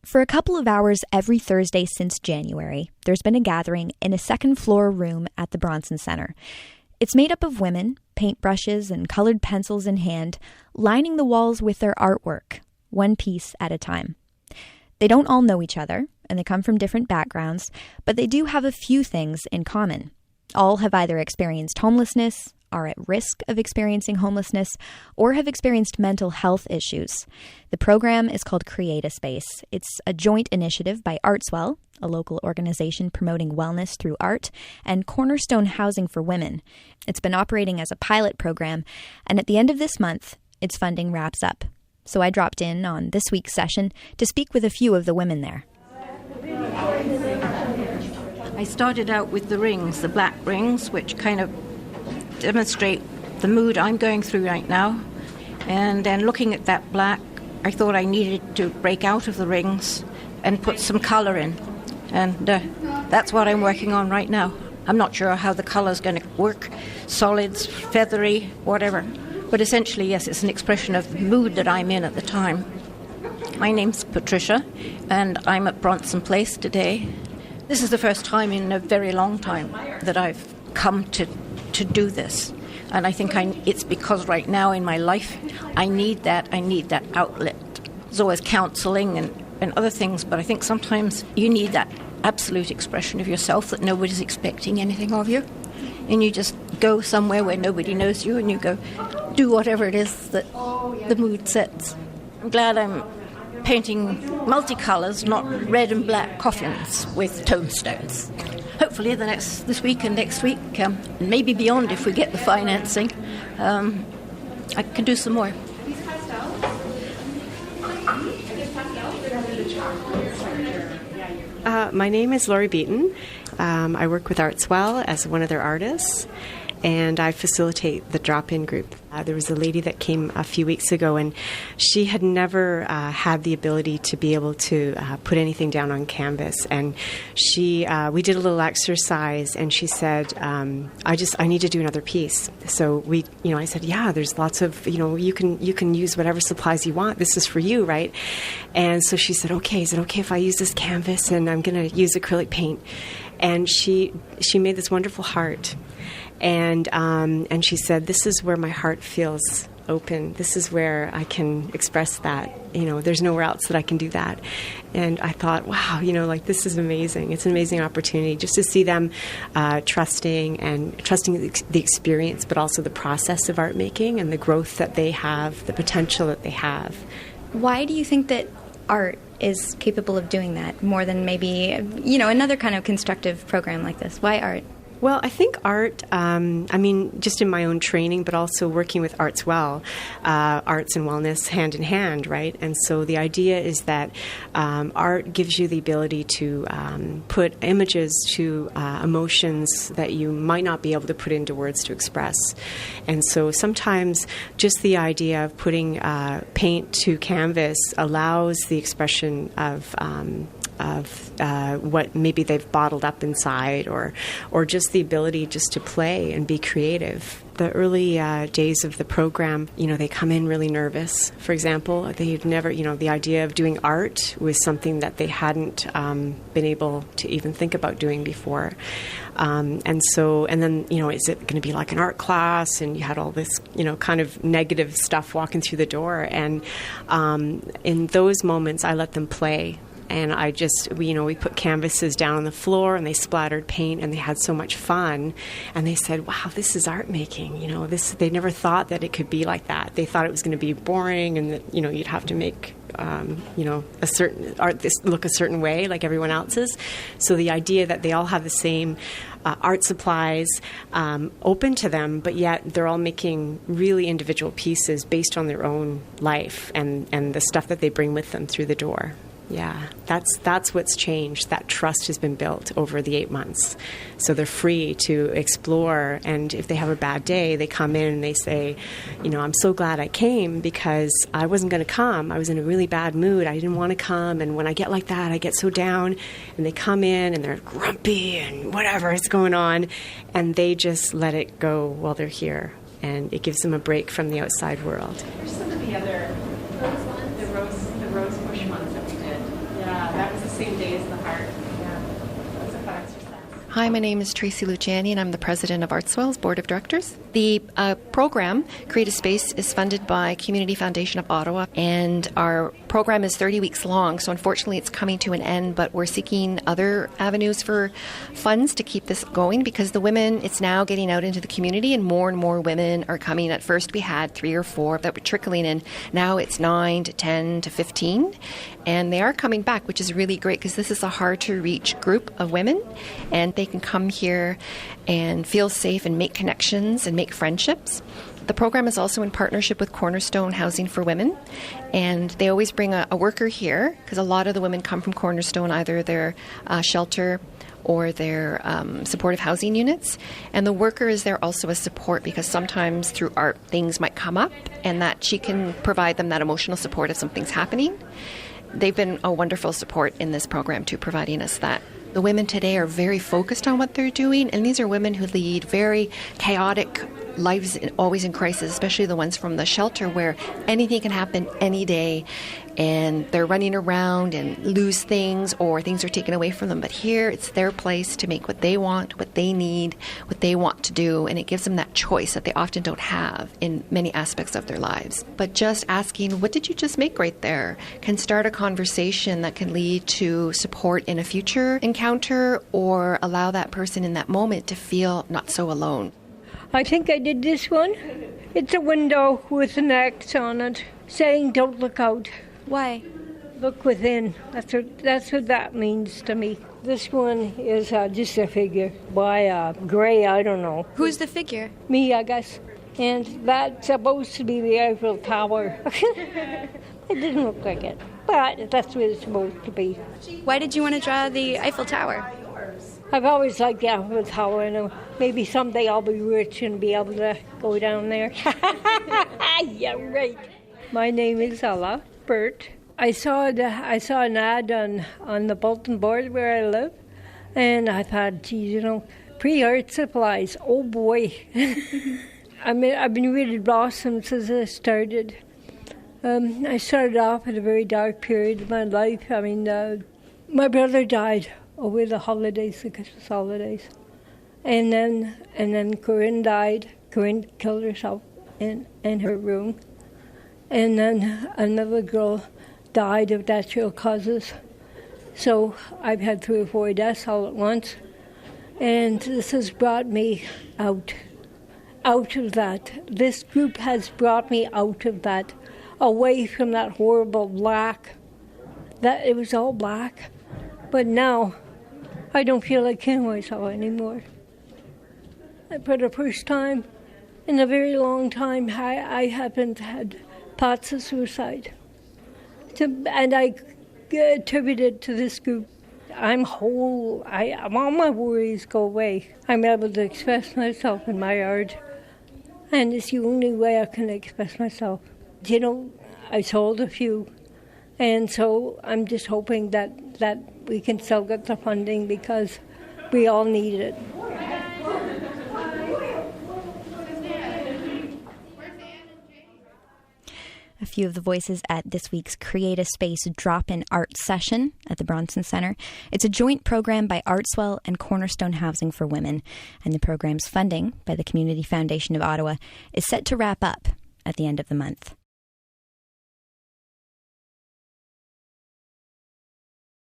For a couple of hours every Thursday since January, there's been a gathering in a second-floor room at the Bronson Centre. It's made up of women, paintbrushes and colored pencils in hand, lining the walls with their artwork, one piece at a time. They don't all know each other, and they come from different backgrounds, but they do have a few things in common. All have either experienced homelessness, are at risk of experiencing homelessness, or have experienced mental health issues. The program is called Create a Space. It's a joint initiative by Artswell, a local organization promoting wellness through art, and Cornerstone Housing for Women. It's been operating as a pilot program, and at the end of this month, its funding wraps up. So I dropped in on this week's session to speak with a few of the women there. I started out with the rings, the black rings, which kind of demonstrate the mood I'm going through right now. And then looking at that black, I thought I needed to break out of the rings and put some colour in. And that's what I'm working on right now. I'm not sure how the colour's going to work, solids, feathery, whatever. But essentially, yes, it's an expression of the mood that I'm in at the time. My name's Patricia, and I'm at Bronson Place today. This is the first time in a very long time that I've come to do this. And I think it's because right now in my life, I need that outlet. There's always counselling and other things, but I think sometimes you need that absolute expression of yourself that nobody's expecting anything of you. And you just go somewhere where nobody knows you and you go do whatever it is that the mood sets. I'm glad I'm painting multicolours, not red and black coffins with tombstones. Hopefully this week and next week, maybe beyond if we get the financing, I can do some more. My name is Laurie Beaton. I work with Artswell as one of their artists, and I facilitate the drop-in group. There was a lady that came a few weeks ago, and she had never had the ability to be able to put anything down on canvas. And we did a little exercise, and she said, I need to do another piece. So I said, yeah, there's lots of, you can use whatever supplies you want. This is for you, right? And so she said, okay, is it okay if I use this canvas and I'm going to use acrylic paint? And she made this wonderful heart. And she said, this is where my heart feels open. This is where I can express that. There's nowhere else that I can do that. And I thought, wow, this is amazing. It's an amazing opportunity just to see them trusting the experience, but also the process of art making and the growth that they have, the potential that they have. Why do you think that art is capable of doing that more than maybe, another kind of constructive program like this? Why art? Well, I think art, just in my own training, but also working with Artswell, arts and wellness hand in hand, right? And so the idea is that art gives you the ability to put images to emotions that you might not be able to put into words to express. And so sometimes just the idea of putting paint to canvas allows the expression of what maybe they've bottled up inside, or just the ability just to play and be creative. The early days of the program, they come in really nervous. For example, they've never, the idea of doing art was something that they hadn't been able to even think about doing before. And then, is it going to be like an art class? And you had all this, kind of negative stuff walking through the door. And in those moments, I let them play. And we put canvases down on the floor and they splattered paint and they had so much fun. And they said, wow, this is art making. They never thought that it could be like that. They thought it was going to be boring and that, you'd have to make, a certain art look a certain way like everyone else's. So the idea that they all have the same art supplies open to them, but yet they're all making really individual pieces based on their own life and the stuff that they bring with them through the door. Yeah, that's what's changed. That trust has been built over the 8 months. So they're free to explore, and if they have a bad day, they come in and they say, I'm so glad I came because I wasn't going to come. I was in a really bad mood. I didn't want to come, and when I get like that, I get so down. And they come in and they're grumpy and whatever is going on, and they just let it go while they're here, and it gives them a break from the outside world. There's some of the other rose ones, the rose bush ones that we did. Yeah. same day as the heart. Yeah, that's a fun exercise. Hi, my name is Tracy Luciani, and I'm the president of Artswell's Board of Directors. The program, Create a Space, is funded by Community Foundation of Ottawa, and our program is 30 weeks long, so unfortunately it's coming to an end, but we're seeking other avenues for funds to keep this going because the women, it's now getting out into the community and more women are coming. At first we had 3 or 4 that were trickling in. Now it's 9 to 10 to 15, and they are coming back, which is really great because this is a hard-to-reach group of women, and they can come here and feel safe and make connections and make friendships. The program is also in partnership with Cornerstone Housing for Women, and they always bring a worker here because a lot of the women come from Cornerstone, either their shelter or their supportive housing units. And the worker is there also as support because sometimes through art things might come up and that she can provide them that emotional support if something's happening. They've been a wonderful support in this program too, providing us that. The women today are very focused on what they're doing, and these are women who lead very chaotic lives, always in crisis, especially the ones from the shelter where anything can happen any day and they're running around and lose things or things are taken away from them. But here it's their place to make what they want, what they need, what they want to do, and it gives them that choice that they often don't have in many aspects of their lives. But just asking, what did you just make right there, can start a conversation that can lead to support in a future encounter or allow that person in that moment to feel not so alone. I think I did this one. It's a window with an X on it saying don't look out. Why? Look within. That's what that means to me. This one is just a figure by Gray, I don't know. Who's the figure? Me, I guess. And that's supposed to be the Eiffel Tower. It didn't look like it, but that's what it's supposed to be. Why did you want to draw the Eiffel Tower? I've always liked the Eiffel Tower, and maybe someday I'll be rich and be able to go down there. Yeah, right. My name is Ella Burt. I saw an ad on the bulletin board where I live, and I thought, geez, pre-art supplies. Oh boy, I've been really blossomed since I started. I started off at a very dark period of my life. My brother died over the holidays, the Christmas holidays, and then Corinne died. Corinne killed herself in her room, and then another girl died of natural causes. So I've had 3 or 4 deaths all at once, and this has brought me out of that. This group has brought me out of that, away from that horrible black. That it was all black, but now I don't feel like killing myself anymore. For the first time in a very long time, I haven't had thoughts of suicide. And I attribute it to this group. I'm whole. All my worries go away. I'm able to express myself in my art, and it's the only way I can express myself. I sold a few, and so I'm just hoping that we can still get the funding because we all need it. A few of the voices at this week's Create a Space drop-in art session at the Bronson Centre. It's a joint program by Artswell and Cornerstone Housing for Women, and the program's funding by the Community Foundation of Ottawa is set to wrap up at the end of the month.